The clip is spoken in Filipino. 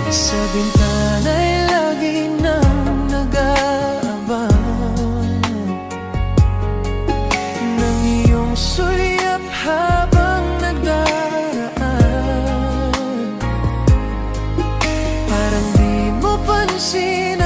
Sa bintana'y lagi nang nag-aabang ng iyong sulyap habang nagdaraan. Parang di mo pansin